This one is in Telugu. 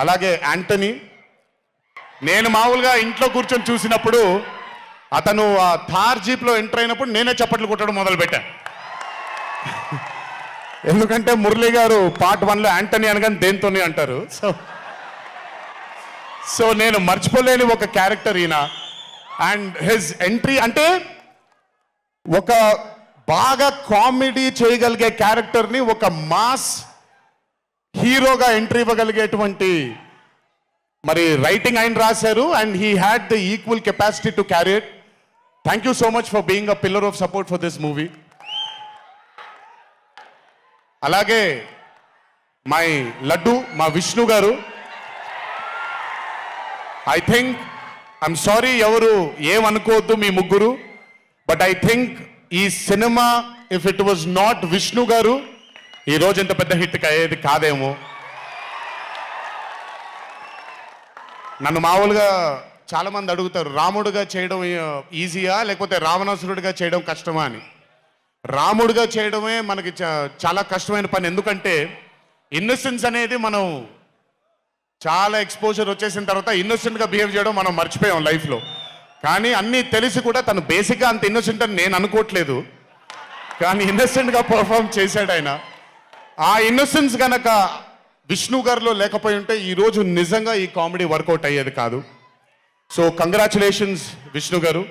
అలాగే యాంటనీ. నేను మామూలుగా ఇంట్లో కూర్చొని చూసినప్పుడు అతను ఆ థార్ జీప్లో ఎంటర్ అయినప్పుడు నేనే చప్పట్లు కొట్టడం మొదలుపెట్టాను. ఎందుకంటే మురళి గారు పార్ట్ 1లో యాంటనీ అనగానే దేంతోనే అంటారు. సో నేను మర్చిపోలేని ఒక క్యారెక్టర్ ఈయన. అండ్ హిజ్ ఎంట్రీ అంటే ఒక బాగా కామెడీ చేయగలిగే క్యారెక్టర్ని ఒక మాస్ హీరోగా ఎంట్రీ ఇవ్వగలిగేటువంటి మరి రైటింగ్ ఆయన రాశారు. And he had the equal capacity to carry it. Thank you so much for being a pillar of support for this movie. అలాగే మై లడ్డు మా విష్ణు గారు. ఐ థింక్ ఐఎమ్ సారీ ఎవరు ఏమనుకోవద్దు మీ ముగ్గురు, బట్ ఐ థింక్ ఈ cinema if it was not Vishnu గారు ఈ రోజు ఇంత పెద్ద హిట్ అయ్యేది కాదేమో. నన్ను మామూలుగా చాలా మంది అడుగుతారు రాముడుగా చేయడం ఈజీయా లేకపోతే రావణాసురుడిగా చేయడం కష్టమా అని. రాముడుగా చేయడమే మనకి చాలా కష్టమైన పని. ఎందుకంటే ఇన్నోసెన్స్ అనేది మనం చాలా ఎక్స్పోజర్ వచ్చేసిన తర్వాత ఇన్నోసెంట్గా బిహేవ్ చేయడం మనం మర్చిపోయాం లైఫ్లో. కానీ అన్నీ తెలిసి కూడా తను బేసిక్గా అంత ఇన్నోసెంట్ అని నేను అనుకోవట్లేదు, కానీ ఇన్నోసెంట్గా పర్ఫామ్ చేశాడు ఆయన. ఆ ఇన్నోసెన్స్ కనుక విష్ణు గారిలో లేకపోయి ఉంటే ఈరోజు నిజంగా ఈ కామెడీ వర్కౌట్ అయ్యేది కాదు. సో కంగ్రాచులేషన్స్ విష్ణు గారు.